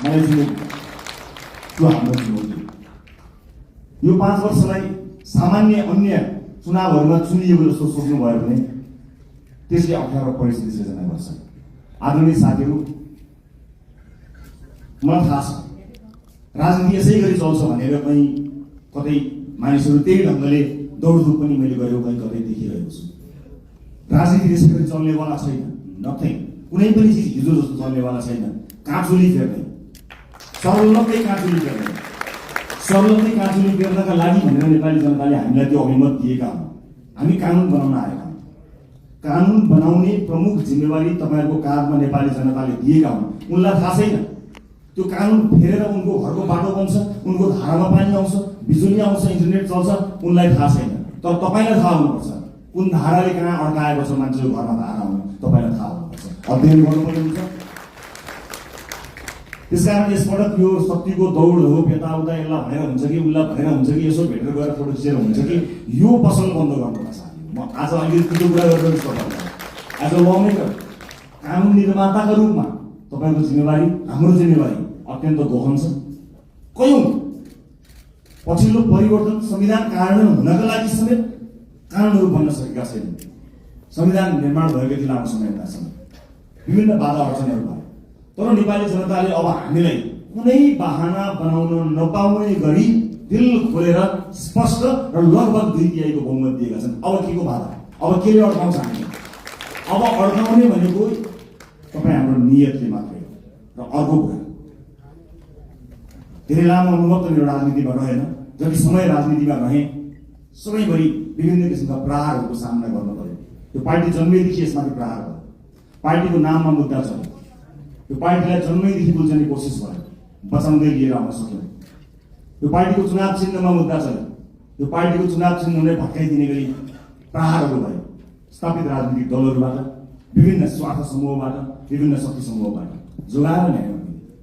मलाई चाहिँ त्यो हाम्रो चुनौती। यो 5 वर्षलाई सामान्य अन्य चुनावहरूमा चुनिएको जस्तो सोच्नुभयो भने त्यसले अप्ठ्यारो परिस्थिति सृजना गर्छ। आदरणीय साथीहरू, मलाई थाहा छ राजनीति यसै गरी चल्छ भनेर कहीँ कतै मानिसहरू त्यही ढङ्गले दौडधुप पनि मैले गरेको कहीँ कतै देखिरहेको छु। राजनीति त्यसै गरी चल्नेवाला छैन। नथिङ, कुनै पनि चिज हिजो जस्तो चल्नेवाला छैन। काँचुली फेर्ने, सर्वलकै काँचुली फेर्ने, सर्वलकै काँचुली फेर्नका लागि भनेर नेपाली जनताले हामीलाई त्यो अभिमत दिएका हुन्। हामी कानुन बनाउन आएका हौँ। कानुन बनाउने प्रमुख जिम्मेवारी तपाईँहरूको काँधमा नेपाली जनताले दिएका हुन्। उनलाई थाहा छैन त्यो कानुन फेरेर उनको घरको बाटो बन्छ, उनको धारामा पानी आउँछ, बिजुली आउँछ, इन्टरनेट चल्छ, उनलाई थाहा छैन। तर तपाईँलाई थाहा हुनुपर्छ कुन धाराले कहाँ अड्काएको छ मान्छेको घरमा धारा आउनु, तपाईँलाई थाहा हुनुपर्छ, अध्ययन गर्नुपर्ने हुन्छ। त्यसकारण यसपटक यो शक्तिको दौड हो, यताउता यसलाई भनेर हुन्छ कि उसलाई भनेर हुन्छ कि यसो भेटेर गएर फोटो खिचेर हुन्छ कि यो पसल बन्द गर्नुपर्छ। म आज अलिकति त्यो कुरा गरेर एज अ लमेकर, कानुन निर्माताका रूपमा तपाईँको जिम्मेवारी, हाम्रो जिम्मेवारी अत्यन्त गहन छ। कयौं पछिल्लो परिवर्तन संविधान कार्यान्वयन हुनका लागि समेत कानुनहरू बन्न सकेका छैनन्। संविधान निर्माण भएदेखि लामो समय हुँदासम्म विभिन्न बाधा अडचनहरू भयो। तर नेपाली जनताले अब हामीलाई कुनै बहाना बनाउन नपाउने गरी दिल खोलेर स्पष्ट र लगभग 2/3 बहुमत दिएका छन्। अब के को बाधा, अब केले अड्काउँछ हामी? अब अड्काउने भनेको तपाईँ हाम्रो नियतले मात्रै हो। र अर्को कुरा, धेरै लामो अनुभव त मेरो राजनीतिमा रहेन। जति समय राजनीतिमा रहे सबैभरि विभिन्न किसिमका प्रहारहरूको सामना गर्नु पर्यो। यो पार्टी जन्मेदेखि यसमाथि प्रहार भयो। पार्टीको नाममा मुद्दा चल्यो। यो पार्टीलाई जन्मैदेखि बुझ्ने कोसिस भयो, बचाउँदै लिएर आउन सक्यौँ। यो पार्टीको चुनाव चिन्हमा मुद्दा चल्यो। यो पार्टीको चुनाव चिन्हलाई भत्काइदिने गरी प्रहारहरू भयो स्थापित राजनीतिक दलहरूबाट, विभिन्न स्वार्थ समूहबाट, विभिन्न शक्ति समूहबाट। जोगाएर ल्यायौँ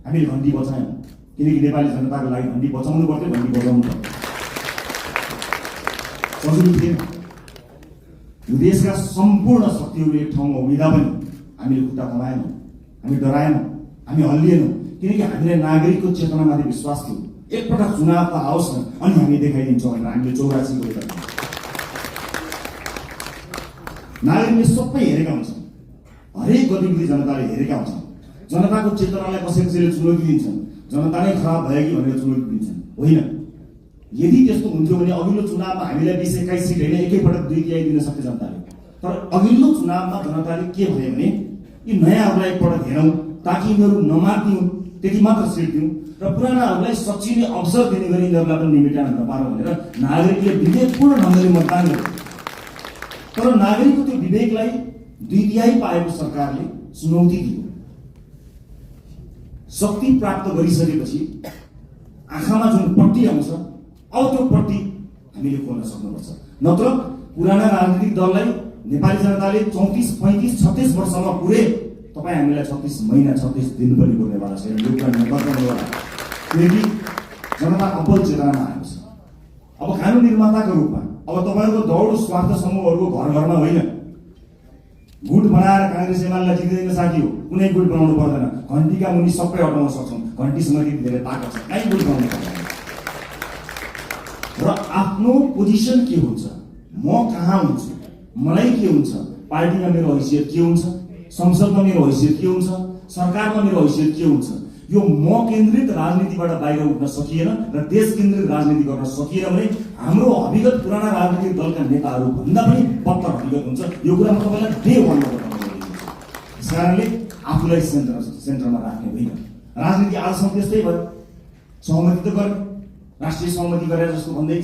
हामीले घन्टी बचायौँ, किनकि नेपाली जनताको लागि घन्टी बचाउनु पर्थ्यो, घन्टी बजाउनु पर्थ्यो। सजिलो थिएन। यो देशका सम्पूर्ण शक्तिहरू एक ठाउँमा उभिँदा पनि हामीले खुट्टा कमाएनौँ, हामी डराएनौँ, हामी हल्लिएनौँ, किनकि हामीलाई नागरिकको चेतनामाथि विश्वास थियो। एकपटक चुनाव त आओस् न अनि हामी देखाइदिन्छौँ भनेर हामीले 84 गरेका थियौँ। नागरिकले सबै हेरेका हुन्छन्, हरेक गतिविधि जनताले हेरेका हुन्छन्। जनताको चेतनालाई कसैले चुनौती दिन्छन्, जनता नै खराब भयो कि भनेर चुनौती दिन्छन्। होइन, यदि त्यस्तो हुन्थ्यो भने अघिल्लो चुनावमा हामीलाई 20-21 सिट होइन एकैपटक 2/3 दिन सक्थ्यो जनताले। तर अघिल्लो चुनावमा जनताले के भयो भने यी नयाँहरूलाई एकपटक हेरौँ ताकि यिनीहरू नमार्दिउन्, त्यति मात्र सिट दिउँ र पुरानाहरूलाई सचिने अवसर दिने गरी यिनीहरूलाई पनि निमेटान नपारौँ भनेर नागरिकले विवेकपूर्ण ढङ्गले मतदान गर्यो। तर नागरिकको त्यो विवेकलाई 2/3 पाएको सरकारले चुनौती दियो। शक्ति प्राप्त गरिसकेपछि आँखामा जुन पट्टी आउँछ अब त्यो पट्टी हामीले खोल्न सक्नुपर्छ। नत्र पुराना राजनीतिक दललाई नेपाली जनताले 34, 35, 36 वर्षमा पुरे तपाईँ हामीलाई 36 महिना 36 दिन पनि पुर्नेवाला छैन। यो कुरा नगर्नेवाला, किनकि जनता अब्बल चेतनामा आएको छ। अब कानुन निर्माताको रूपमा अब तपाईँहरूको दौड स्वार्थ समूहहरूको घर घरमा होइन। गुट बनाएर काङ्ग्रेस एमालेलाई जित्दैन साथी हो, कुनै गुट बनाउनु पर्दैन। घन्टीका मुनि सबै हटाउन सक्छौँ, घन्टीसँग धेरै ताकत छ, कहीँ गुट बनाउनु पर्दैन। र आफ्नो पोजिसन के हुन्छ, म कहाँ हुन्छु, मलाई के हुन्छ, पार्टीमा मेरो हैसियत के हुन्छ, संसदमा मेरो हैसियत के हुन्छ, सरकारमा मेरो हैसियत के हुन्छ, यो म केन्द्रित राजनीतिबाट बाहिर उठ्न सकिएन र देश केन्द्रित राजनीति गर्न सकिएन भने हाम्रो अभिगत पुराना राजनीतिक दलका नेताहरू भन्दा पनि बत्तर हकीकत हुन्छ। यो कुरा म तपाईँलाई डे 1 मा बताउन गइरहेको छु। त्यस कारणले आफूलाई सेन्टरमा राख्ने होइन। राजनीति आजसम्म त्यस्तै भयो। सहमति त गर्ने, राष्ट्रिय सहमति गरे जस्तो भन्दै,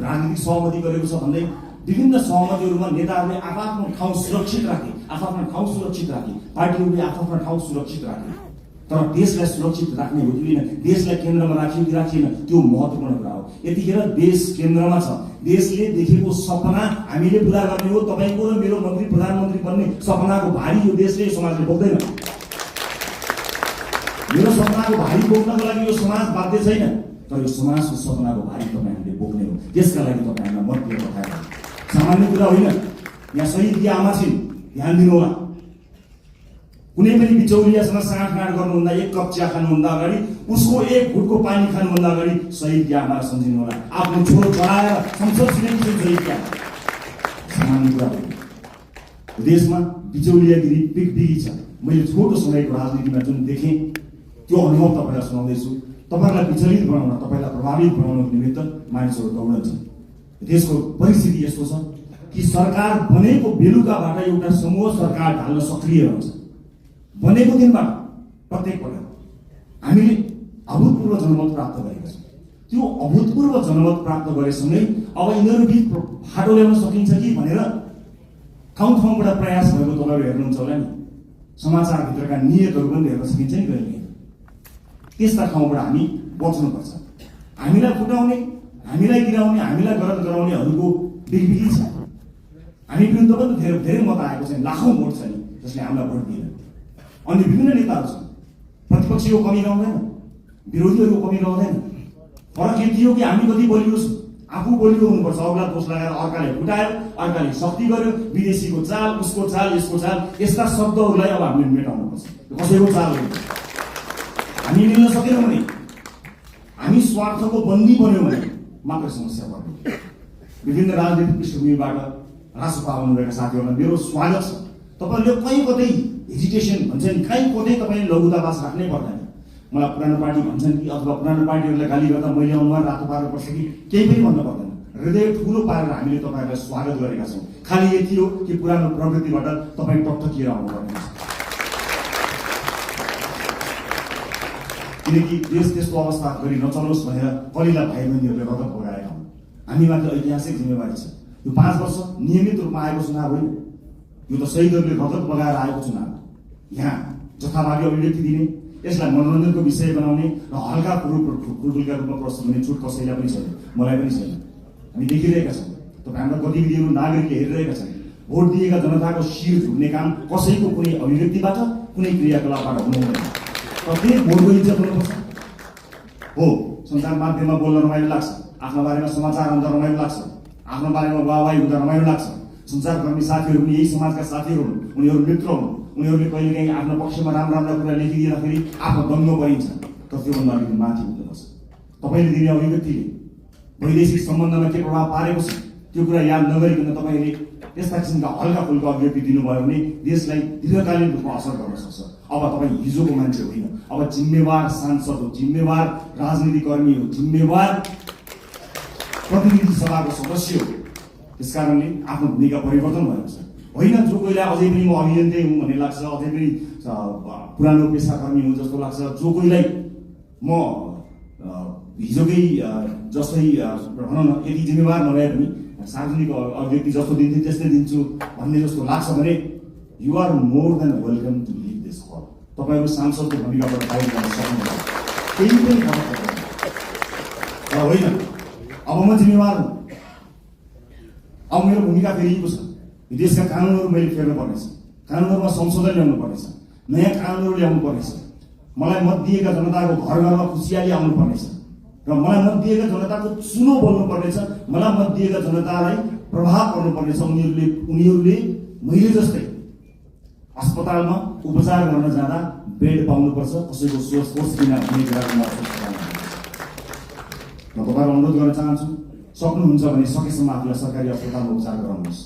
राजनीतिक सहमति गरेको छ भन्दै विभिन्न सहमतिहरूमा नेताहरूले आफ्नो ठाउँ सुरक्षित राखे, आफ्नो ठाउँ सुरक्षित राखे, पार्टीहरूले आफ्नो ठाउँ सुरक्षित राखे। तर देशलाई सुरक्षित राख्ने हो कि होइन, देशलाई केन्द्रमा राख्यो कि राखिएन, त्यो महत्त्वपूर्ण कुरा हो। यतिखेर देश केन्द्रमा छ। देशले देखेको सपना हामीले पुरा गर्ने हो। तपाईँको र मेरो मन्त्री प्रधानमन्त्री बन्ने सपनाको भारी यो देशले, यो समाजले बोक्दैन। मेरो सपनाको भारी बोक्नको लागि यो समाज बाध्य छैन, तर यो समाजको सपनाको भारी तपाईँहरूले बोक्ने हो। त्यसका लागि तपाईँहरूलाई मत दिएर पठाएर सामान्य कुरा होइन। यहाँ शहीद आमा छिन्, ध्यान दिनु होला। कुनै पनि बिचौलियासँग साँठगाँठ गर्नुभन्दा, एक कप चिया खानुभन्दा अगाडि, उसको एक घुटको पानी खानुभन्दा अगाडि शहीद क्या हमारा सम्झिनु होला। आफ्नो छोरो चढाएर संसद छिनेपछि शहीद क्या सामान्य कुरा हो। देशमा बिचौलियागिरी बिगबिगी छ। मैले छोटो समयको राजनीतिमा जुन देखेँ त्यो अनुभव तपाईँलाई सुनाउँदैछु। तपाईँलाई विचलित बनाउन, तपाईँलाई प्रभावित बनाउनको निमित्त मानिसहरू दौडन्छ। देशको परिस्थिति यस्तो छ कि सरकार बनेको बेलुकाबाट एउटा समूह सरकार ढाल्न सक्रिय रहन्छ। बनेको दिनबाट प्रत्येक पटक हामीले अभूतपूर्व जनमत प्राप्त गरेका छौँ। त्यो अभूतपूर्व जनमत प्राप्त गरेसँगै अब यिनीहरू बिच फाटो ल्याउन सकिन्छ कि भनेर ठाउँबाट प्रयास भएको तपाईँहरू हेर्नुहुन्छ होला नि। समाचारभित्रका नियतहरू पनि हेर्न सकिन्छ नि कहिले। त्यस्ता ठाउँबाट हामी बच्नुपर्छ। हामीलाई फुटाउने, हामीलाई गिराउने, हामीलाई गलत गराउनेहरूको बिगबिगी छ। हामी विरुद्ध पनि धेरै मत आएको छ, लाखौँ भोट छ नि जसले हामीलाई भोट दिएन। अन्य विभिन्न नेताहरू छन्। प्रतिपक्षीको कमी रहँदैन, विरोधीहरूको कमी रहँदैन। फरक यति हो कि हामी कति बलियो छौँ। आफू बलियो हुनुपर्छ। अरूलाई दोष लगाएर अर्काले फुटायो, अर्काले शक्ति गर्यो, विदेशीको चाल, उसको चाल, यसको चाल, यस्ता शब्दहरूलाई अब हामीले मेटाउनुपर्छ। कसैको चाल हो। हामी मिल्न सकेनौँ भने, हामी स्वार्थको बन्दी बन्यौँ भने मात्र समस्या पर्छ। विभिन्न राजनीतिक पृष्ठभूमिबाट रासपा आउनुभएका साथीहरूलाई मेरो स्वागत छ। तपाईँहरूले कहीँ कतै हेजिटेसन भन्छ नि, कहीँ कतै तपाईँले लघुतावास राख्नै पर्दैन। मलाई पुरानो पार्टी भन्छन् कि अथवा पुरानो पार्टीहरूलाई गाली गर्दा मैले अनुहार रातो पार्नुपर्छ कि केही पनि भन्नु पर्दैन। हृदय ठुलो पारेर हामीले तपाईँहरूलाई स्वागत गरेका छौँ। खालि यति हो कि पुरानो प्रवृत्तिबाट तपाईँ टकटकिएर आउनुपर्ने छ। किनकि देश त्यस्तो अवस्था गरी नचलोस् भनेर कलिला भाइ बहिनीहरूले रगत बगाएका हुन्। हामीमाथि ऐतिहासिक जिम्मेवारी छ। यो 5 वर्ष नियमित रूपमा आएको चुनाव होइन। यो त शहीदहरूले रगत बगाएर आएको चुनाव। यहाँ जथाभावी अभिव्यक्ति दिने, यसलाई मनोरञ्जनको विषय बनाउने र हल्का फुलफुलका रूपमा प्रस्तुत हुने छुट कसैलाई पनि छैन, मलाई पनि छैन। हामी देखिरहेका छौँ। तपाईँ हाम्रा गतिविधिहरू नागरिकले हेरिरहेका छन्। भोट दिएका जनताको शिर झुक्ने काम कसैको कुनै अभिव्यक्तिबाट, कुनै क्रियाकलापबाट हुनुहुँदैन। प्रत्येक भोटको इज्जत हुनुपर्छ। हो, सञ्चार माध्यममा बोल्न रमाइलो लाग्छ, आफ्नो बारेमा समाचार आउँदा रमाइलो लाग्छ, आफ्नो बारेमा वाहवाही हुँदा रमाइलो लाग्छ। सञ्चारकर्मी साथीहरू पनि यही समाजका साथीहरू हुन्, उनीहरू मित्र हुन्। उनीहरूले कहिलेकाहीँ आफ्नो पक्षमा राम्रा कुरा लेखिदिँदाखेरि आफ्नो दङ्ग परिन्छ। तर त्योभन्दा अलिकति माथि हुनुपर्छ। तपाईँले दिने अभिव्यक्तिले वैदेशिक सम्बन्धमा के प्रभाव पारेको छ त्यो कुरा याद नगरिकन तपाईँले त्यस्ता किसिमका हल्का फुल्का अभिव्यक्ति दिनुभयो भने देशलाई दीर्घकालीन रूपमा असर गर्न सक्छ। अब तपाईँ हिजोको मान्छे होइन, अब जिम्मेवार सांसद हो, जिम्मेवार राजनीतिकर्मी हो, जिम्मेवार प्रतिनिधि सभाको सदस्य हो। त्यसकारणले आफ्नो भूमिका परिवर्तन भएको छ। होइन जो कोहीलाई अझै पनि म अभियन्ता हुँ भन्ने लाग्छ, अझै पनि पुरानो पेसाकर्मी हुँ जस्तो लाग्छ, जो कोहीलाई म हिजोकै जस्तै भनौँ न यति जिम्मेवार नभए पनि सार्वजनिक अभिव्यक्ति जस्तो दिन्छु त्यस्तै दिन्छु भन्ने जस्तो लाग्छ भने you are more than welcome to leave this hall. तपाईँको सांसदको भूमिकाबाट बाहिर जान सक्नुहुन्छ, केही पनि फरक पर्दैन। र होइन अब म जिम्मेवार हुँ, अब मेरो भूमिका फेरिएको छ। देशका कानुनहरू मैले फेर्नु पर्नेछ, कानुनहरूमा संशोधन ल्याउनु पर्नेछ, नयाँ कानुनहरू ल्याउनु पर्नेछ। मलाई मत दिएका जनताको घर घरमा खुसियाली आउनु पर्नेछ र मलाई मत दिएका जनताको चुनो बोल्नु पर्नेछ। मलाई मत दिएका जनतालाई प्रभाव पर्नु पर्नेछ। उनीहरूले मैले जस्तै अस्पतालमा उपचार गर्न जाँदा बेड पाउनुपर्छ, कसैको सोच बिना हुने कुराको म तपाईँलाई अनुरोध गर्न चाहन्छु, सक्नुहुन्छ भने सकेसम्म आफूलाई सरकारी अस्पतालमा उपचार गराउनुहोस्।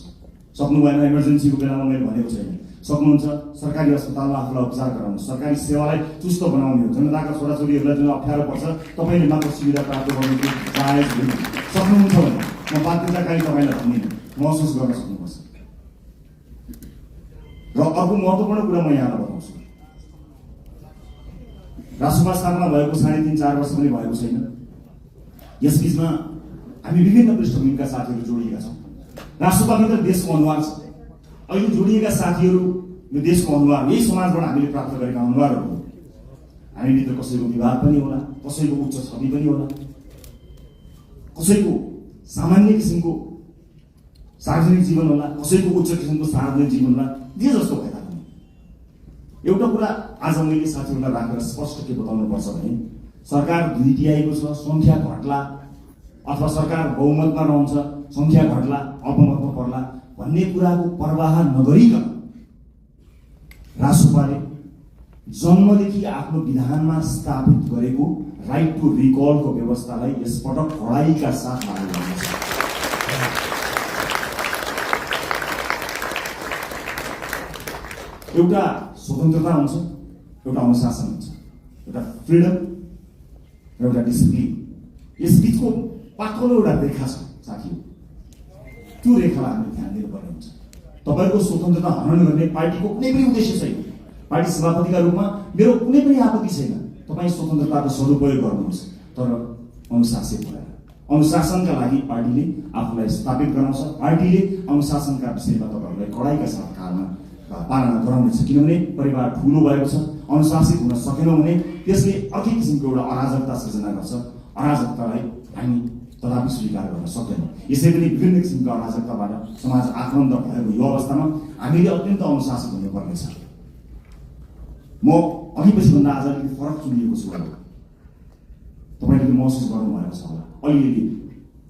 सक्नु भएन, इमर्जेन्सीको बेलामा मैले भनेको छैन, सक्नुहुन्छ सरकारी अस्पतालमा आफूलाई उपचार गराउनुहोस्। सरकारी सेवालाई चुस्त बनाउने हो। जनताका छोराछोरीहरूलाई जुन अप्ठ्यारो पर्छ तपाईँले मात्र सुविधा प्राप्त गर्नु जायज होइन। सक्नुहुन्छ भने म बाध्यताकारी तपाईँलाई भन्दिनँ, महसुस गर्न सक्नुपर्छ। र अर्को महत्त्वपूर्ण कुरा म यहाँलाई बताउँछु। रासपा स्थापना भएको 3.5-4 वर्ष पनि भएको छैन। यस बिचमा हामी विभिन्न पृष्ठभूमिका साथीहरू जोडिएका छौँ। राष्ट्रपाभित्र देशको अनुहार छ। अहिले जोडिएका साथीहरू यो देशको अनुहार, यही समाजबाट हामीले प्राप्त गरेका अनुहारहरू हो। हामीभित्र कसैको विवाद पनि होला, कसैको उच्च छवि पनि होला, कसैको सामान्य किसिमको सार्वजनिक जीवन होला, कसैको उच्च किसिमको सार्वजनिक जीवन होला। जे जस्तो भए तापनि एउटा कुरा आज मैले साथीहरूलाई राखेर स्पष्ट के बताउनु पर्छ भने सरकार 2/3 छ, सङ्ख्या घट्ला अथवा सरकार बहुमतमा रहन्छ, सङ्ख्या घट्ला अल्पमतमा पर्ला भन्ने कुराको पर्वाह नगरिकन रासपाले जन्मदेखि आफ्नो विधानमा स्थापित गरेको राइट टु रिकलको व्यवस्थालाई यसपटक कडाइका साथ लागू गर्नेछ। एउटा स्वतन्त्रता हुन्छ, एउटा अनुशासन हुन्छ, एउटा फ्रिडम र एउटा डिसिप्लिन। यस बिचको पातलो एउटा रेखा छ साथीहरू, त्यो रेखालाई हामीले ध्यान दिनुपर्ने हुन्छ। तपाईँको स्वतन्त्रता हनन गर्ने पार्टीको कुनै पनि उद्देश्य छैन। पार्टी सभापतिका रूपमा मेरो कुनै पनि आपत्ति छैन, तपाईँ स्वतन्त्रताको सदुपयोग गर्नुहुन्छ, तर अनुशासित भएर। अनुशासनका लागि पार्टीले आफूलाई स्थापित गराउँछ। पार्टीले अनुशासनका विषयमा तपाईँहरूलाई कडाइका साथ पालना गराउनेछ। किनभने परिवार ठुलो भएको छ, अनुशासित हुन सकेनौँ भने त्यसले अर्कै किसिमको एउटा अराजकता सृजना गर्छ। अराजकतालाई हामी कदापि स्वीकार गर्न सक्दैनौँ। यसै पनि विभिन्न किसिमका अराजकताबाट समाज आक्रान्त भएको यो अवस्थामा हामीले अत्यन्त अनुशासित हुनुपर्नेछ। म अघि पछिभन्दा आज अलिकति फरक चुनिएको छु होला, तपाईँले महसुस गर्नुभएको छ होला। अलिअलि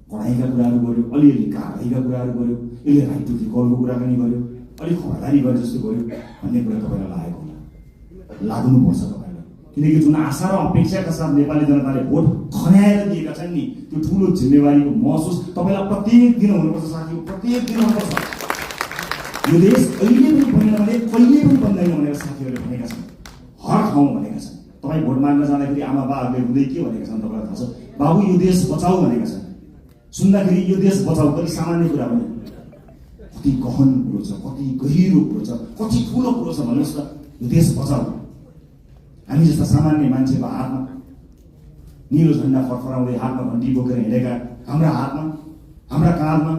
कडाइका कुराहरू गर्यो, अलिअलि कारवाहीका कुराहरू गर्यो, यसले राइट टु रिकलको कुराकानी गर्यो, अलिक खबरदारी गरे जस्तो गर्यो भन्ने कुरा तपाईँलाई लागेको होला। लाग्नुपर्छ तपाईँलाई, किनकि जुन आशा र अपेक्षाका साथ नेपाली जनताले भोट खन्याएर दिएका छन् नि, त्यो ठुलो जिम्मेवारीको महसुस तपाईँलाई प्रत्येक दिन हुनुपर्छ साथी, प्रत्येक दिन हुनुपर्छ। यो देश अहिले पनि बन्दैन भने कहिले पनि बन्दैन भनेर साथीहरूले भनेका छन्, हर ठाउँमा भनेका छन्। तपाईँ भोट माग्न जाँदाखेरि आमा बाहरूले हुँदै के भनेका छन् तपाईँलाई थाहा छ? बाबु यो देश बचाऊ भनेका छन्। सुन्दाखेरि यो देश बचाऊ कति सामान्य कुरा पनि, कति गहन कुरो छ, कति गहिरो कुरो छ, कति ठुलो कुरो छ भन्नुहोस् त। यो देश बचाऊ हामी जस्ता सामान्य मान्छेको हातमा, निलो झन्डा फरफराउँदै हातमा घन्टी बोकेर हिँडेका हाम्रा हातमा, हाम्रा काँधमा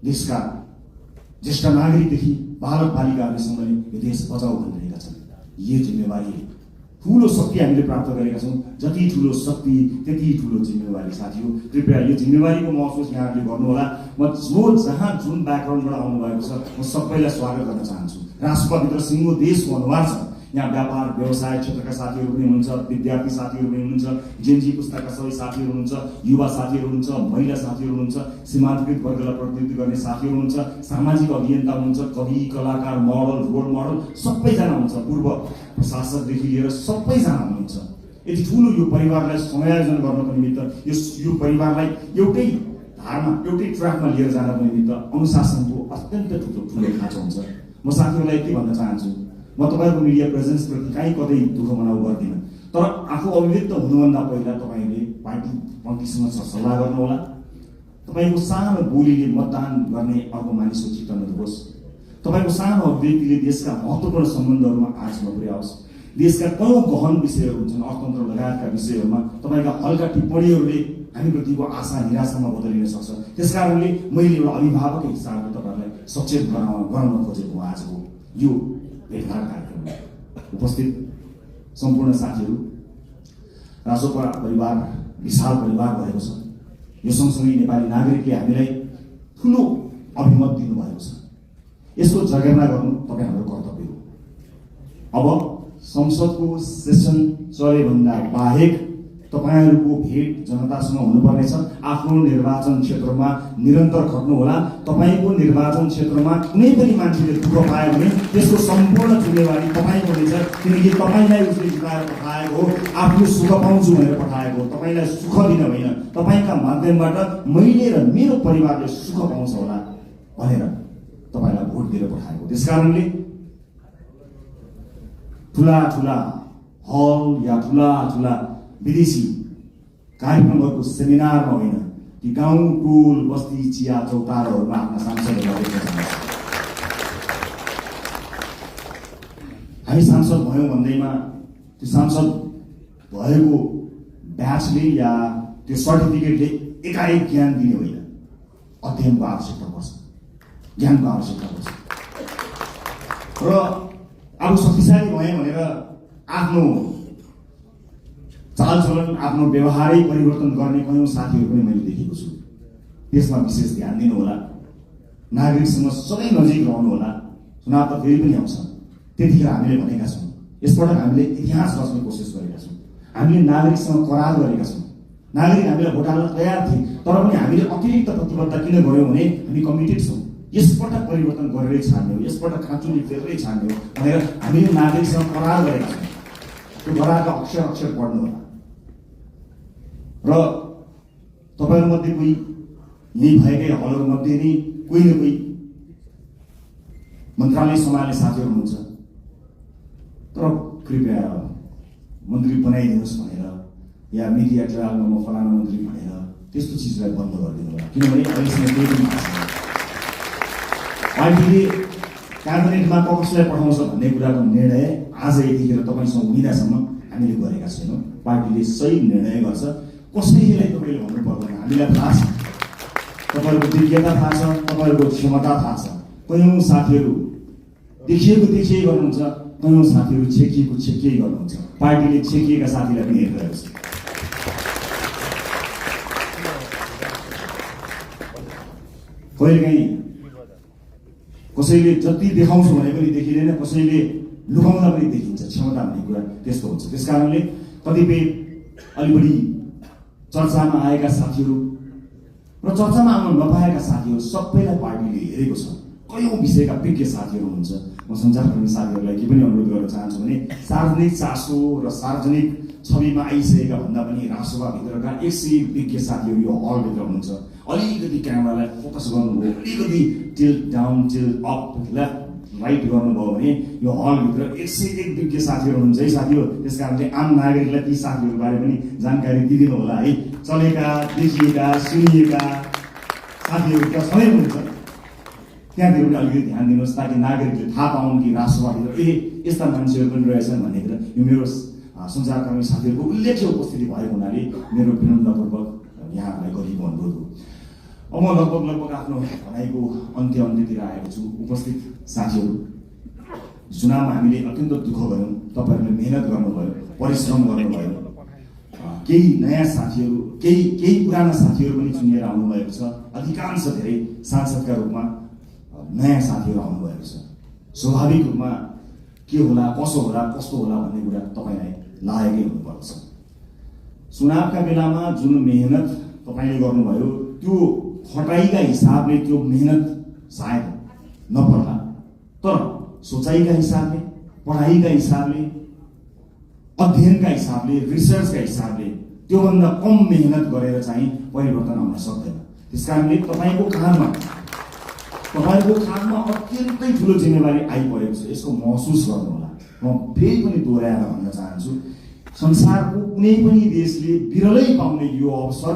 देशका ज्येष्ठ नागरिकदेखि बालक बालिकाहरूसँगले यो देश बचाऊ भनिरहेका छन्। यो जिम्मेवारी ठुलो शक्ति हामीले प्राप्त गरेका छौँ। जति ठुलो शक्ति त्यति ठुलो जिम्मेवारी साथी हो। कृपया यो जिम्मेवारीको महसुस यहाँहरूले गर्नुहोला। म जो जहाँ जुन ब्याकग्राउन्डबाट आउनुभएको छ म सबैलाई स्वागत गर्न चाहन्छु। राष्ट्रभित्र सिङ्गो देशको अनुहार छ। यहाँ व्यापार व्यवसाय क्षेत्रका साथीहरू पनि हुनुहुन्छ, विद्यार्थी साथीहरू पनि हुनुहुन्छ, जेनजी पुस्ताका सबै साथीहरू हुनुहुन्छ, युवा साथीहरू हुनुहुन्छ, महिला साथीहरू हुनुहुन्छ, सीमान्तकृत वर्गलाई प्रतिनिधित्व गर्ने साथीहरू हुनुहुन्छ, सामाजिक अभियन्ता हुनुहुन्छ, कवि कलाकार मोडल रोल मोडल सबैजना हुनुहुन्छ, पूर्व प्रशासकदेखि लिएर सबैजना हुनुहुन्छ। यति ठुलो यो परिवारलाई समायोजन गर्नको निमित्त, यो परिवारलाई एउटै धारमा एउटै ट्र्याकमा लिएर जानको निमित्त अनुशासनको अत्यन्त ठुलो खाँचो हुन्छ। म साथीहरूलाई के भन्न चाहन्छु, म तपाईँको मिडिया प्रेजेन्सप्रति कहीँ कतै दुःख मनाउ गर्दिनँ, तर आफू अभिव्यक्त हुनुभन्दा पहिला तपाईँले पार्टी पङ्क्तिसँग सल्लाह गर्नुहोला। तपाईँको सानो बोलीले मतदान गर्ने अर्को मानिसको चित्त नदुखोस्। तपाईँको सानो अभिव्यक्तिले देशका महत्त्वपूर्ण सम्बन्धहरूमा आँच नपुर्याओस्। देशका कयौँ गहन विषयहरू हुन्छन्, अर्थतन्त्र लगायतका विषयहरूमा तपाईँका हल्का टिप्पणीहरूले हामीप्रतिको आशा निराशामा बदलिन सक्छ। त्यसकारणले मैले एउटा अभिभावकको हिसाबले तपाईँहरूलाई सचेत गराउन खोजेको आजको यो भेटघाट कार्यक्रममा उपस्थित सम्पूर्ण साथीहरू। राजोपा परिवार विशाल परिवार भएको छ। यो सँगसँगै नेपाली नागरिकले हामीलाई ठुलो अभिमत दिनुभएको छ। यसको जगेर्ना गर्नु तपाईँ हाम्रो कर्तव्य हो। अब संसदको सेसन चलेभन्दा बाहेक तपाईँहरूको भेट जनतासँग हुनुपर्नेछ। आफ्नो निर्वाचन क्षेत्रमा निरन्तर खट्नुहोला। तपाईँको निर्वाचन क्षेत्रमा कुनै पनि मान्छेले दुःख पायो भने त्यसको सम्पूर्ण जिम्मेवारी तपाईँको हुनेछ, किनकि तपाईँलाई उसले जिताएर पठाएको हो, आफ्नो सुख पाउँछु भनेर पठाएको हो। तपाईँलाई सुख दिन होइन, तपाईँका माध्यमबाट मैले र मेरो परिवारले सुख पाउँछ होला भनेर तपाईँलाई भोट दिएर पठाएको। त्यसकारणले ठुला ठुला हल या ठुला ठुला विदेशी कार्यक्रमहरूको सेमिनारमा होइन, ती गाउँ टोल बस्ती चिया चौताराहरूमा आफ्ना सांसदहरूलाई देख्न चाहन्छु। हामी सांसद भयौँ भन्दैमा त्यो सांसद भएको ब्याचले या त्यो सर्टिफिकेटले एकाएक ज्ञान दिने होइन, अध्ययनको आवश्यकता पर्छ, ज्ञानको आवश्यकता पर्छ। र अब शक्तिशाली भएँ भनेर आफ्नो चालचलन आफ्नो व्यवहारै परिवर्तन गर्ने कयौँ साथीहरू पनि मैले देखेको छु। त्यसमा विशेष ध्यान दिनुहोला। नागरिकसँग सधैँ नजिक रहनुहोला। चुनाव त फेरि पनि आउँछ, त्यतिखेर हामीले भनेका छौँ, यसपटक हामीले इतिहास रच्ने कोसिस गरेका छौँ। हामीले नागरिकसँग करार गरेका छौँ। नागरिक हामीलाई भोट हाल्न तयार थिए, तर पनि हामीले अतिरिक्त प्रतिबद्धता किन गऱ्यौँ भने हामी कमिटेड छौँ। यसपटक परिवर्तन गरेरै छाड्ने हो, यसपटक खाँचुली फेरेरै छाड्ने हो भनेर हामीले नागरिकसँग करार गरेका छौँ। त्यो करारका अक्षर अक्षर पढ्नु होला। र तपाईँहरूमध्ये कोही यहीँ भएकै हलहरूमध्ये नै कोही न कोही मन्त्रालय सम्हाल्ने साथीहरू हुनुहुन्छ, तर कृपया मन्त्री बनाइदिनुहोस् भनेर या मिडिया ट्रायलमा म फलाना मन्त्री भनेर त्यस्तो चिजलाई बन्द गरिदिनु होला। किनभने अहिलेसम्म केही पनि भएको छैन। पार्टीले क्याबिनेटमा कसलाई पठाउँछ भन्ने कुराको निर्णय आज यतिखेर तपाईँसँग हुँदासम्म हामीले गरेका छैनौँ। पार्टीले सही निर्णय गर्छ। कसैलाई तपाईँले भन्नु पर्दैन, हामीलाई थाहा छ, तपाईँहरूको दिव्यता थाहा छ, तपाईँहरूको क्षमता थाहा छ। कयौँ साथीहरू देखिएको गर्नुहुन्छ, कयौँ साथीहरू छेकिएको गर्नुहुन्छ। पार्टीले छेकिएका साथीलाई पनि हेरिरहेको छ। कहिलेकाहीँ कसैले जति देखाउँछु भने पनि देखिँदैन, कसैले लुकाउँदा पनि देखिन्छ। क्षमता भन्ने कुरा त्यस्तो हुन्छ। त्यस कारणले कतिपय अलि बढी चर्चामा आएका साथीहरू र चर्चामा आउन नपाएका साथीहरू सबैलाई पार्टीले हेरेको छ। कयौँ विषयका विज्ञ साथीहरू हुनुहुन्छ। म सञ्चारकर्मी साथीहरूलाई के पनि अनुरोध गर्न चाहन्छु भने सार्वजनिक चासो र सार्वजनिक छविमा आइसकेका भन्दा पनि राष्ट्रसभाभित्रका 100 विज्ञ साथीहरू यो हलभित्र हुनुहुन्छ। अलिकति क्यामेरालाई फोकस गर्नुभयो, अलिकति tilt down tilt up left right गर्नुभयो भने यो हलभित्र 101 विज्ञ साथीहरू हुनुहुन्छ है साथीहरू। त्यस कारणले आम नागरिकलाई ती साथीहरूबारे पनि जानकारी दिदिनु होला है। चलेका, देखिएका, सुनिएका साथीहरू त सधैँ हुनुहुन्छ, त्यहाँतिर पनि अलिकति ध्यान दिनुहोस् ताकि नागरिकले थाहा पाउन् कि राष्ट्रवादीहरू यस्ता मान्छेहरू पनि रहेछन् भन्ने कुरा। यो मेरो सञ्चारकर्मी साथीहरूको उल्लेख्य उपस्थिति भएको हुनाले मेरो विनम्रपूर्वक यहाँहरूलाई गरिएको अनुरोध हो। अब म लगभग आफ्नो भनाइको अन्त्यतिर आएको छु। उपस्थित साथीहरू, चुनावमा हामीले अत्यन्त दुःख गऱ्यौँ, तपाईँहरूले मेहनत गर्नुभयो, परिश्रम गर्नुभयो। केही नयाँ साथीहरू, केही पुराना साथीहरू पनि चुनिएर आउनुभएको छ। अधिकांश धेरै सांसदका रूपमा नयाँ साथीहरू आउनुभएको छ। स्वाभाविक रूपमा के होला, कसो होला, कस्तो होला भन्ने कुरा तपाईँलाई लागेकै हुनुपर्छ। चुनावका बेलामा जुन मेहनत तपाईँले गर्नुभयो त्यो खटाइका हिसाबले त्यो मेहनत सायद नपर्ला, तर सोचाइका हिसाबले, पढाइका हिसाबले, अध्ययनका हिसाबले, रिसर्चका हिसाबले त्योभन्दा कम मेहनत गरेर चाहिँ परिवर्तन आउन सक्दैन। त्यसकारणले तपाईँको काँधमा अत्यन्तै ठुलो जिम्मेवारी आइपरेको छ। यसको महसुस गर्नुहोला। म फेरि पनि दोहोऱ्याएर भन्न चाहन्छु, संसारको कुनै पनि देशले बिरलै पाउने यो अवसर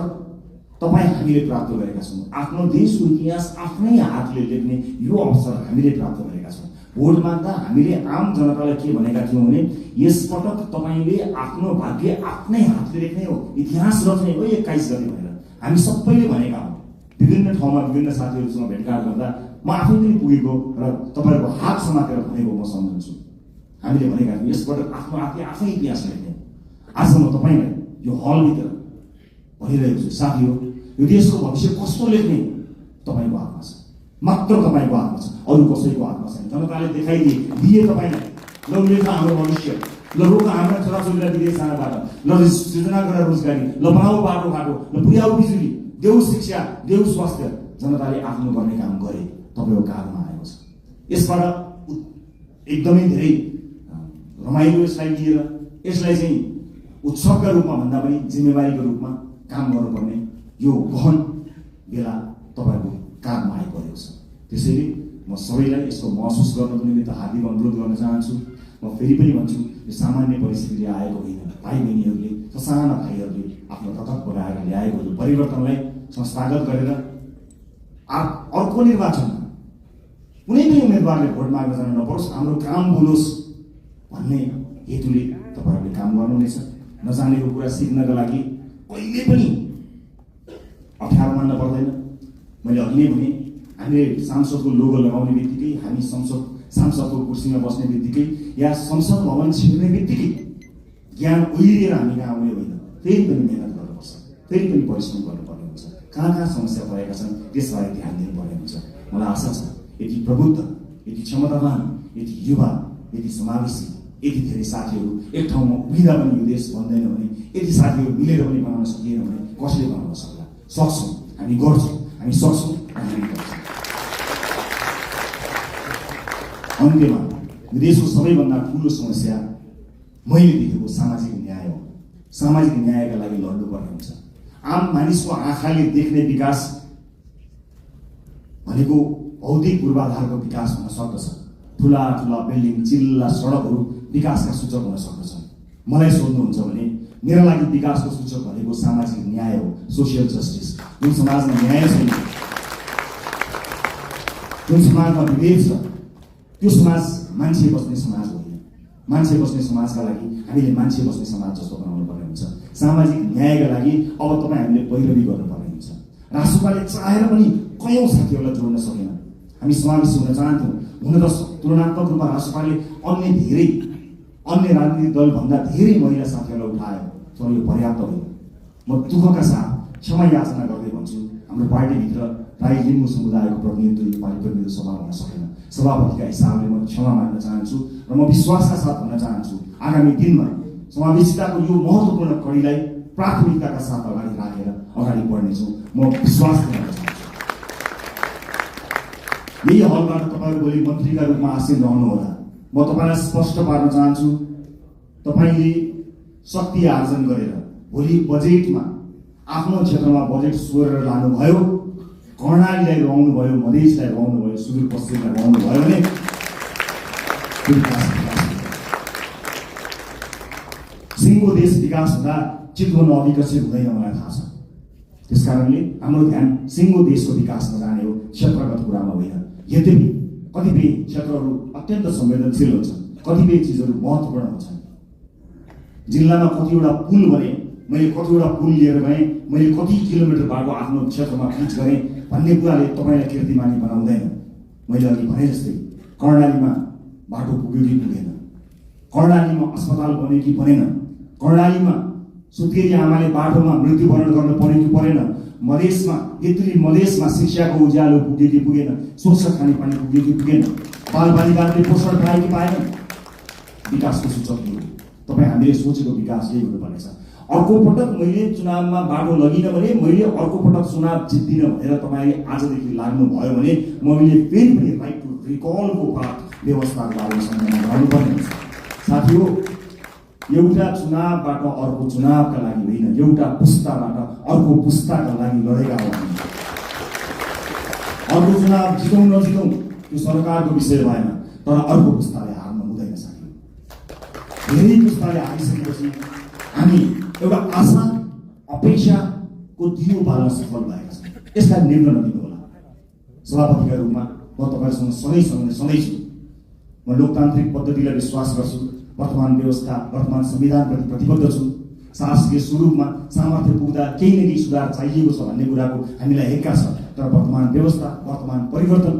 हामीले प्राप्त गरेका छौँ। आफ्नो देशको इतिहास आफ्नै हातले लेख्ने यो अवसर हामीले प्राप्त गरेका छौँ। भोट माग्दा हामीले आम जनतालाई के भनेका थियौँ भने यसपटक तपाईँले आफ्नो भाग्य आफ्नै हातले लेख्ने हो, इतिहास रच्ने हो 21 गते भनेर हामी सबैले भनेका हौँ। विभिन्न ठाउँमा विभिन्न साथीहरूसँग भेटघाट गर्दा म आफै पनि पुगेको र तपाईँहरूको हात समातेर भनेको म सम्झन्छु। हामीले भनेका थियौँ यसपटक आफ्नो हातले आफै इतिहास लेख्ने। आज म तपाईँलाई यो हलभित्र भनिरहेको छु, साथी हो, यो देशको भविष्य कस्तो लेख्ने तपाईँको हातमा छ, मात्र तपाईँको हातमा छ, अरू कसैको हातमा छैन। जनताले दिए तपाईँलाई, ल लेख हाम्रो भविष्य, ल रोक हाम्रा छोराछोरीलाई विदेश जानबाट, ल सृजना गरेर रोजगारी, ल बनाऊ बाटोघाटो, ल पुर्याऊ बिजुली, देऊ शिक्षा, देऊ स्वास्थ्य। जनताले आफ्नो गर्ने काम गरे, तपाईँको काममा आएको छ। यसबाट एकदमै धेरै रमाइलो यसलाई लिएर यसलाई चाहिँ उत्सवका रूपमा भन्दा पनि जिम्मेवारीको रूपमा काम गर्नुपर्ने यो गहन बेला तपाईँको काममा आइपरेको छ। त्यसैले म सबैलाई यसको महसुस गर्नको निमित्त हार्दिक अनुरोध गर्न चाहन्छु। म फेरि पनि भन्छु, यो सामान्य परिस्थितिले आएको होइन। भाइ बहिनीहरूले, ससाना भाइहरूले आफ्नो तथप लगाएर ल्याएको यो परिवर्तनलाई संस्थागत गरेर अर्को निर्वाचनमा कुनै पनि उम्मेदवारले भोट माग्न जान नपरोस्, हाम्रो काम बोलोस् भन्ने हेतुले तपाईँहरूले काम गर्नुहुनेछ। नजानेको कुरा सिक्नका लागि कहिले पनि अप्ठ्यारो मान्न पर्दैन। मैले अघि नै भने हामीले सांसदको लोगो लगाउने बित्तिकै, हामी सांसदको कुर्सीमा बस्ने बित्तिकै या संसद भवन छिर्ने बित्तिकै ज्ञान उहिरिएर हामी कहाँ आउने होइन। फेरि पनि मेहनत गर्नुपर्छ, फेरि पनि परिश्रम गर्नुपर्ने हुन्छ। कहाँ समस्या परेका छन् त्यसबारे ध्यान दिनुपर्ने हुन्छ। मलाई आशा छ यति प्रबुद्ध, यति क्षमतावान, यति युवा, यति समावेशी, यति धेरै साथीहरू एक ठाउँमा उभिँदा पनि यो देश बन्दैन भने, यति साथीहरू मिलेर पनि बनाउन सकिएन भने कसले बनाउन सक्ला? सक्छौँ, हामी गर्छौँ, हामी सक्छौँ, हामी गर्छौँ। अन्त्यमा देशको सबैभन्दा ठुलो समस्या मैले देखेको सामाजिक न्याय हो। सामाजिक न्यायका लागि लड्नुपर्ने हुन्छ। आम मानिसको आँखाले देख्ने विकास भनेको भौतिक पूर्वाधारको विकास हुन सक्दछ। ठुला ठुला बिल्डिङ, चिल्ला सडकहरू विकासका सूचक हुन सक्दछन्। मलाई सोध्नुहुन्छ भने मेरा लागि विकासको सूचक भनेको सामाजिक न्याय हो, सोसियल जस्टिस। जुन समाजमा न्याय छैन, जुन समाजमा विवेक छ, त्यो समाज मान्छे बस्ने समाज होइन। मान्छे बस्ने समाजका लागि हामीले मान्छे बस्ने समाज जस्तो बनाउनु पर्ने हुन्छ। सामाजिक न्यायका लागि अब तपाईँ हामीले पैरवी गर्नुपर्ने हुन्छ। राष्ट्रपाले चाहेर पनि कयौँ साथीहरूलाई जोड्न सकेन। हामी समावेशी हुन चाहन्थ्यौँ। हुन त तुलनात्मक रूपमा राष्ट्रपाले अन्य राजनीतिक दलभन्दा धेरै महिला साथीहरूलाई उठायो, तर यो पर्याप्त होइन। म दुःखका साथ क्षमा याचना गर्दै भन्छु, हाम्रो पार्टीभित्र राई लिम्बू समुदायको प्रतिनिधित्व नेपाली प्रतिनिधि सभा हुन सकेन। सभापतिका हिसाबले म क्षमा माग्न चाहन्छु र म विश्वासका साथ भन्न चाहन्छु आगामी दिनमा समावेशिताको यो महत्त्वपूर्ण कडीलाई प्राथमिकताका साथ अगाडि राखेर अगाडि बढ्नेछौँ। म विश्वास गर्न चाहन्छु। यही हलबाट तपाईँहरू भोलि मन्त्रीका रूपमा आसीन रहनुहोला। म तपाईँलाई स्पष्ट पार्न चाहन्छु, तपाईँले शक्ति आर्जन गरेर भोलि बजेटमा आफ्नो क्षेत्रमा बजेट सोरेर लानुभयो, कर्णालीलाई लगाउनु भयो, मधेसलाई लगाउनु भयो, सुदूरपश्चिमलाई लगाउनु भयो भने सिङ्गो देश विकास हुँदा चितवन अविकसित हुँदैन, मलाई थाहा छ। त्यसकारणले हाम्रो ध्यान सिङ्गो देशको विकासमा जाने हो, क्षेत्रगत कुरामा होइन। यद्यपि कतिपय क्षेत्रहरू अत्यन्त संवेदनशील हुन्छन्, कतिपय चिजहरू महत्त्वपूर्ण हुन्छन्। जिल्लामा कतिवटा पुल बने, मैले कतिवटा पुल लिएर गएँ, मैले कति किलोमिटर बाटो आफ्नो क्षेत्रमा पिच गरेँ भन्ने कुराले तपाईँलाई कीर्तिमानी बनाउँदैन। मैले अघि भने जस्तै कर्णालीमा बाटो पुग्यो कि पुगेन, कर्णालीमा अस्पताल बन्यो कि बनेन, कर्णालीमा सुत्केरी आमाले बाटोमा मृत्युवरण गर्न पर्यो कि परेन, मधेसमा शिक्षाको उज्यालो पुग्यो कि पुगेन, स्वच्छ खानेपानी पुग्यो कि पुगेन, बालबालिकाहरूले पोषण पाए कि पाएन। विकासको सूचक हो। तपाईँ हामीले सोचेको विकास यही हुनुपर्नेछ। अर्को पटक मैले चुनावमा बाटो लगिनँ भने, मैले अर्को पटक चुनाव जित्दिनँ भनेर तपाईँले आजदेखि लाग्नुभयो भने मैले फेरि पनि राइट टु रिकलको व्यवस्थाको बारेमा सम्झना गर्नुपर्ने हुन्छ। साथीहो, एउटा चुनावबाट अर्को चुनावका लागि होइन, एउटा पुस्ताबाट अर्को पुस्ताका लागि लडेका हो। अर्को चुनाव जितौँ नजितौँ त्यो सरकारको विषय भएन, तर अर्को पुस्ताले हार्न हुँदैन। साथी, धेरै पुस्ताले हारिसकेपछि हामी एउटा आशा अपेक्षाको दियो बाल्न सफल भएका छौँ। यसलाई निर्णय नदिनु होला। सभापतिका रूपमा म तपाईँहरूसँग सधैँ छु। म लोकतान्त्रिक पद्धतिलाई विश्वास गर्छु। वर्तमान व्यवस्था, वर्तमान संविधानप्रति प्रतिबद्ध छु। शासकीय स्वरूपमा सामर्थ्य पुग्दा केही न केही सुधार चाहिएको छ भन्ने कुराको हामीलाई हेक्का छ। तर वर्तमान व्यवस्था, वर्तमान परिवर्तन,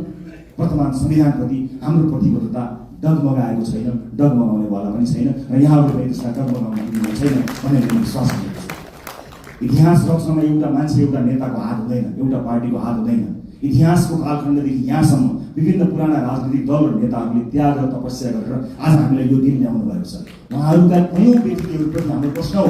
वर्तमान संविधानप्रति हाम्रो प्रतिबद्धता डगमगाएको छैन, डगमगाउनेवाला पनि छैन र यहाँहरूले पनि त्यसलाई डगमगाउन दिनु छैन भन्ने मैले विश्वास गरेको छु। इतिहास रचनामा एउटा मान्छे, एउटा नेताको हात हुँदैन, एउटा पार्टीको हात हुँदैन। इतिहासको कालखण्डदेखि यहाँसम्म विभिन्न पुराना राजनीतिक दल र नेताहरूले त्याग र तपस्या गरेर आज हामीलाई यो दिन ल्याउनु भएको छ। उहाँहरूका कयौँ व्यक्तिहरूप्रति हाम्रो प्रश्न हो,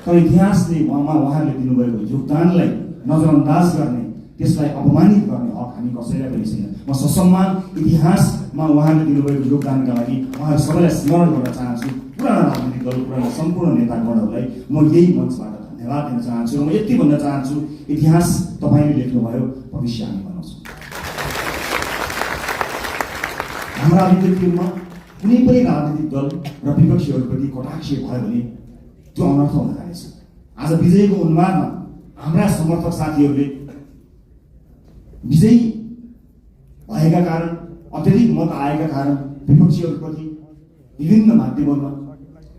तर इतिहासले उहाँहरूले दिनुभएको योगदानलाई नजरअन्दाज गर्ने, त्यसलाई अपमानित गर्ने हक हामी कसैलाई पनि छैन। म ससम्मान इतिहासमा उहाँहरूले दिनुभएको योगदानका लागि उहाँहरू सबैलाई स्मरण गर्न चाहन्छु। पुराना राजनीतिक दल, पुराना सम्पूर्ण नेतागणहरूलाई म यही मञ्चबाट धन्यवाद दिन चाहन्छु र म यति भन्न चाहन्छु, इतिहास तपाईँले लेख्नुभयो, भविष्य हामी बनाउँछौँ। हाम्रा अभिव्यक्तिहरूमा कुनै पनि राजनीतिक दल र विपक्षीहरूप्रति कटाक्ष भयो भने त्यो अनर्थ हुन जानेछ। आज विजयको उन्मादमा हाम्रा समर्थक साथीहरूले विजयी भएका कारण, अत्यधिक मत आएका कारण विपक्षीहरूप्रति विभिन्न माध्यमहरूमा,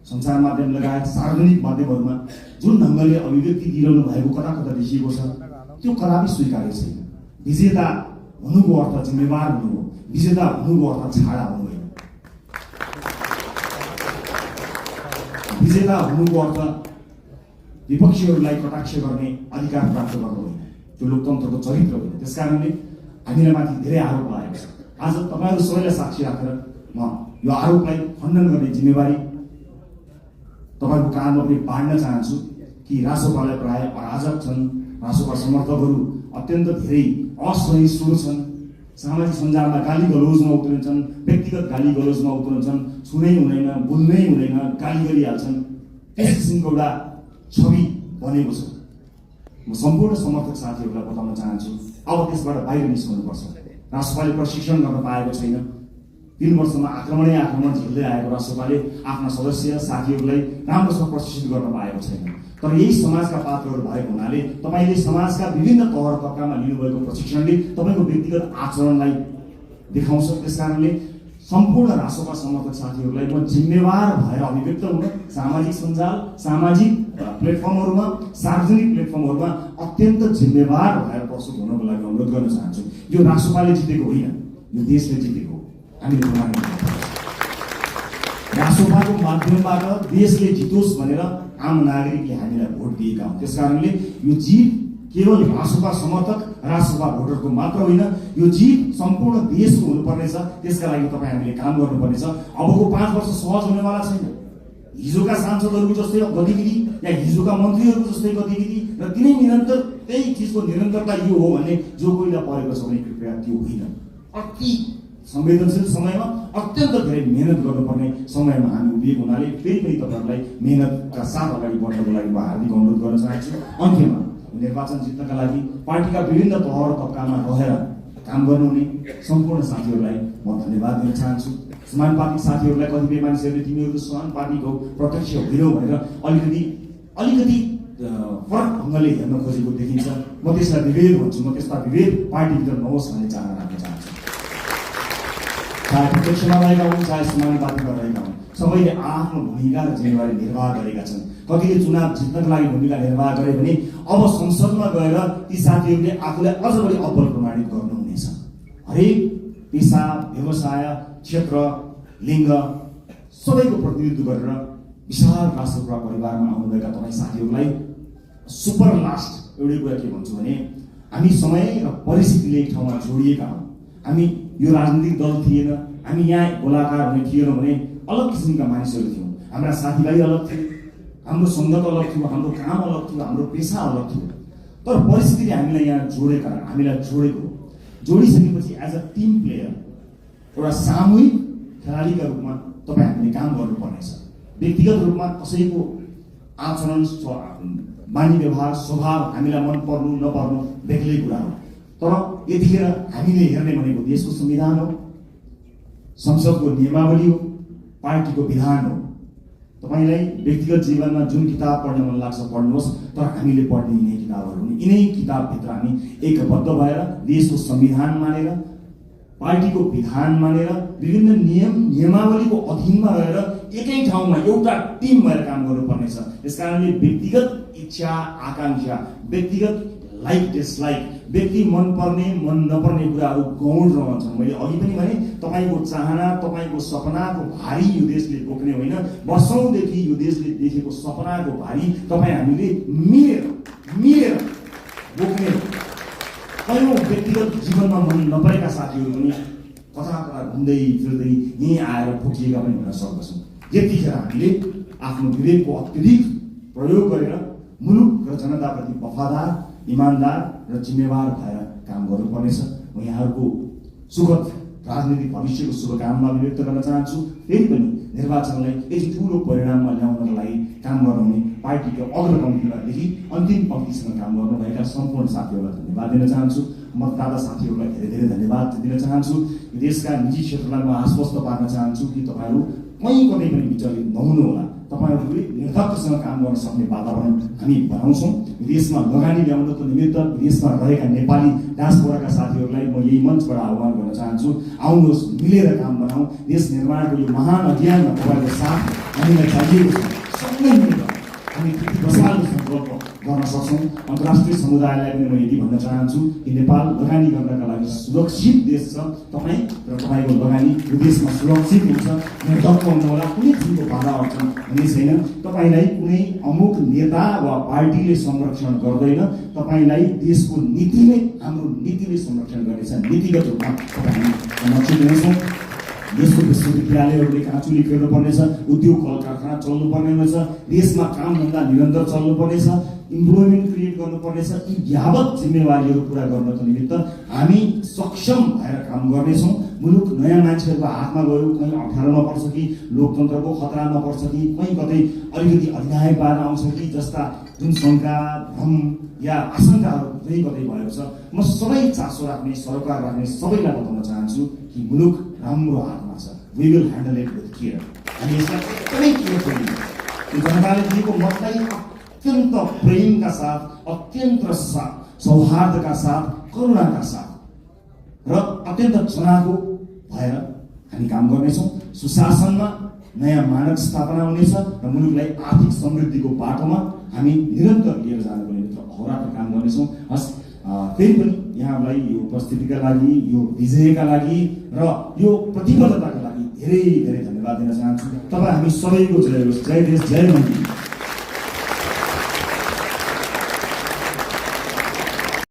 सञ्चार माध्यम लगायत सार्वजनिक माध्यमहरूमा जुन ढङ्गले अभिव्यक्ति दिइरहनु भएको कता कता देखिएको छ, त्यो कदापि स्वीकार्य छैन। विजेता हुनुको अर्थ जिम्मेवार हुनु हो, विजेता हुनुको अर्थ छाडा हुनु होइन। विजेता हुनुको अर्थ विपक्षीहरूलाई कटाक्ष गर्ने अधिकार प्राप्त गर्नु होइन, त्यो लोकतन्त्रको चरित्र होइन। त्यसकारणले हामीलाई माथि धेरै आरोप लागेको छ। आज तपाईँहरू सबैलाई साक्षी राखेर म यो आरोपलाई खण्डन गर्ने जिम्मेवारी तपाईँको कानमा पनि बाँड्न चाहन्छु कि रासोपालाई प्राय अराजक छन्, रासोपा समर्थकहरू अत्यन्त धेरै असहिष्णु छन्, सामाजिक सञ्जालमा गाली गलौजमा उत्रन्छन्, व्यक्तिगत गाली गलौजमा उत्रन्छन्, छुनै हुँदैन, बोल्नै हुँदैन, गाली गरिहाल्छन्। त्यस किसिमको एउटा छवि बनेको छ। म सम्पूर्ण समर्थक साथीहरूलाई बताउन चाहन्छु, अब त्यसबाट बाहिर निस्कनुपर्छ। राष्ट्रपाले प्रशिक्षण गर्न पाएको छैन। 3 वर्षमा आक्रमण झेल्दै आएको राष्ट्रपाले आफ्ना सदस्य साथीहरूलाई राम्रोसँग प्रशिक्षित गर्न पाएको छैन। तर यही समाजका पात्रहरू भएको हुनाले तपाईँले समाजका विभिन्न तह तबकामा लिनुभएको प्रशिक्षणले तपाईँको व्यक्तिगत आचरणलाई देखाउँछ। त्यसकारणले सम्पूर्ण राष्ट्रपा समर्थक साथीहरूलाई म जिम्मेवार भएर अभिव्यक्त हुन सामाजिक सञ्जाल, सामाजिक प्लेटफर्महरूमा, सार्वजनिक प्लेटफर्महरूमा अत्यन्त जिम्मेवार भएर प्रस्तुत हुनको लागि अनुरोध गर्न चाहन्छु। यो राष्ट्रपाले जितेको होइन, यो देशले जितेको हो। हामीले राष्ट्रपाको माध्यमबाट देशले जितोस् भनेर आम नागरिकले हामीलाई भोट दिएका हुन्। त्यसकारणले यो जित केवल राष्ट्रपा समर्थक, राष्ट्रपा भोटरको मात्र होइन, यो जित सम्पूर्ण देशको हुनुपर्नेछ। त्यसका लागि तपाईँ हामीले काम गर्नुपर्नेछ। अबको 5 वर्ष सहज हुनेवाला छैन। हिजोका सांसदहरूको जस्तै गतिविधि या हिजोका मन्त्रीहरूको जस्तै गतिविधि र तिनै निरन्तर त्यही चिजको निरन्तरता यो हो भन्ने जो कोहीलाई परेको छ भने कृपया त्यो होइन। अति संवेदनशील समयमा अत्यन्त धेरै मेहनत गर्नुपर्ने समयमा हामी उभिएको हुनाले फेरि पनि तपाईँहरूलाई मेहनतका साथ अगाडि बढ्नको लागि म हार्दिक अनुरोध गर्न चाहन्छु। अन्त्यमा निर्वाचन जित्नका लागि पार्टीका विभिन्न तह र तबकामा रहेर काम गर्नुहुने सम्पूर्ण साथीहरूलाई म धन्यवाद दिन चाहन्छु। समानुपातिक साथीहरूलाई कतिपय मानिसहरूले तिमीहरू समानुपातिक हो, प्रत्यक्ष होइनौ भनेर अलिकति फरक ढङ्गले हेर्न खोजेको देखिन्छ। म त्यसलाई विभेद भन्छु। म त्यस्ता विभेद पार्टीभित्र नहोस् भन्ने चाहना राख्न चाहन्छु। चाहे प्रत्यक्षमा रहेका हुन्, चाहे समानुपातिकमा रहेका हुन्, सबैले आफ्नो भूमिका र जिम्मेवारी निर्वाह गरेका छन्। कतिले चुनाव जित्नका लागि भूमिका निर्वाह गरे भने अब संसदमा गएर ती साथीहरूले आफूलाई अझ बढी अब्बल प्रमाणित गर्नुहुनेछ। हरेक पेसा, व्यवसाय, क्षेत्र, लिङ्ग सबैको प्रतिनिधित्व गरेर विशाल राष्ट्रपा परिवारमा आउनुभएका तपाईँ साथीहरूलाई सुपर लास्ट एउटै कुरा के भन्छु भने हामी समय र परिस्थितिले एक ठाउँमा जोडिएका हौँ। हामी यो राजनीतिक दल थिएन, हामी यहाँ गोलाकार हुने थिएनौँ भने अलग किसिमका मानिसहरू थियौँ। हाम्रा साथीभाइ अलग थिए, हाम्रो सङ्गत अलग थियो, हाम्रो काम अलग थियो, हाम्रो पेसा अलग थियो। तर परिस्थितिले हामीलाई यहाँ जोडेका, हामीलाई जोडेको, जोडिसकेपछि एज अ टिम प्लेयर एउटा सामूहिक खेलाडीका रूपमा तपाईँ हामीले काम गर्नुपर्नेछ। व्यक्तिगत रूपमा कसैको आचरण, बानी व्यवहार, स्वभाव हामीलाई मन पर्नु नपर्नु बेग्लै कुरा हो। तर यतिखेर हामीले हेर्ने भनेको देशको संविधान हो, संसदको नियमावली हो, पार्टीको विधान हो। तपाईँलाई व्यक्तिगत जीवनमा जुन किताब पढ्न मन लाग्छ पढ्नुहोस्, तर हामीले पढ्ने यिनै किताबहरू हुन्। यिनै किताबभित्र हामी एकबद्ध भएर देशको संविधान मानेर, पार्टीको विधान मानेर, विभिन्न नियमावलीको अधीनमा रहेर एकै ठाउँमा एउटा टिम भएर काम गर्नुपर्नेछ। त्यसकारणले व्यक्तिगत इच्छा आकाङ्क्षा, व्यक्तिगत लाइक डिसलाइक, व्यक्ति मनपर्ने मन नपर्ने कुराहरू गौण रहन्छन्। मैले अघि पनि भने तपाईँको चाहना, तपाईँको सपनाको भारी यो देशले बोक्ने होइन, वर्षौँदेखि यो देशले देखेको सपनाको भारी तपाईँ हामीले मिलेर बोक्ने। कयौँ व्यक्तिगत जीवनमा मन नपरेका साथीहरू पनि कता घुम्दै फिर्दै यहीँ आएर ठोकिएका पनि हुन सक्दछन्। यतिखेर हामीले आफ्नो विवेकको अत्यधिक प्रयोग गरेर मुलुक र जनताप्रति वफादार, इमान्दार र जिम्मेवार भएर काम गर्नुपर्नेछ। म यहाँहरूको सुखद राजनीतिक भविष्यको शुभकामना व्यक्त गर्न चाहन्छु। फेरि पनि निर्वाचनलाई यति ठुलो परिणाममा ल्याउनका लागि काम गर्नुहुने पार्टीको अग्रपङ्क्तिदेखि अन्तिम पङ्क्तिसम्म काम गर्नुभएका सम्पूर्ण साथीहरूलाई धन्यवाद दिन चाहन्छु। मतदाता साथीहरूलाई धेरै धेरै धन्यवाद दिन चाहन्छु। देशका निजी क्षेत्रलाई म आश्वस्त पार्न चाहन्छु कि तपाईँहरू कहीँ कतै पनि विचलित नहुनुहोला। तपाईँहरूले निर्धक्कसँग काम गर्न सक्ने वातावरण हामी बनाउँछौँ। विदेशमा लगानी ल्याउनको निमित्त विदेशमा रहेका नेपाली डायस्पोराका साथीहरूलाई म यही मञ्चबाट आह्वान गर्न चाहन्छु, आउनुहोस्, मिलेर काम बनाऊ। देश निर्माणको यो महान अभियानमा तपाईँको साथ हामीलाई चाहिएको छ। सँगै मिलेर हामी त्यति बसाल्दो सङ्कल्प गर्न सक्छौँ। अन्तर्राष्ट्रिय समुदायलाई पनि म यति भन्न चाहन्छु कि नेपाल लगानी गर्नका लागि सुरक्षित देश छ। तपाईँ र तपाईँको लगानी यो देशमा सुरक्षित हुन्छ। निर्धक्क हुनुहोला, कुनै किसिमको बाधा अड्चन हुने छैन। तपाईँलाई कुनै अमुक नेता वा पार्टीले संरक्षण गर्दैन, तपाईँलाई देशको नीतिले, हाम्रो नीतिले संरक्षण गर्नेछ। नीतिगत रूपमा तपाईँ हामी संरक्षित हुनेछौँ। यस्तो विश्वविद्यालयहरूले काँचुली फेर्नुपर्नेछ, उद्योग कल कारखाना चल्नुपर्ने हुनेछ, देशमा कामधन्दा निरन्तर चल्नुपर्नेछ, इम्प्लोइमेन्ट क्रिएट गर्नुपर्नेछ। यी यावत जिम्मेवारीहरू पुरा गर्नको निमित्त हामी सक्षम भएर काम गर्नेछौँ। मुलुक नयाँ मान्छेहरूको हातमा गयो, कहीँ अप्ठ्यारोमा पर्छ कि लोकतन्त्रको खतरामा पर्छ कि कहीँ कतै अलिकति अधिनायकवाद आउँछ कि जस्ता जुन शङ्का भ्रम या आशंकाहरू कतै कतै भएको छ, म सबै चासो राख्ने सरोकार राख्ने सबैलाई बताउन चाहन्छु कि मुलुक राम्रो हातमा छ। We will handle it with care. हामी यसलाई एकदमै केयरफुली यो जनताले दिएको मतलाई अत्यन्त प्रेमका साथ, अत्यन्त सौहार्दका साथ, करुणाका साथ र अत्यन्त चनाखो भएर हामी काम गर्नेछौँ। सुशासनमा नयाँ मानक स्थापना हुनेछ र मुलुकलाई आर्थिक समृद्धिको बाटोमा हामी निरन्तर लिएर जानको निमित्त अहोरात्र काम गर्नेछौँ। हस्, फेरि पनि यहाँलाई यो उपस्थितिका लागि, यो विजयका लागि र यो प्रतिबद्धताका लागि धेरै धेरै धन्यवाद दिन चाहन्छु। तपाईँ हामी सबैको जय होस्। जय देश, जय मन्दिर।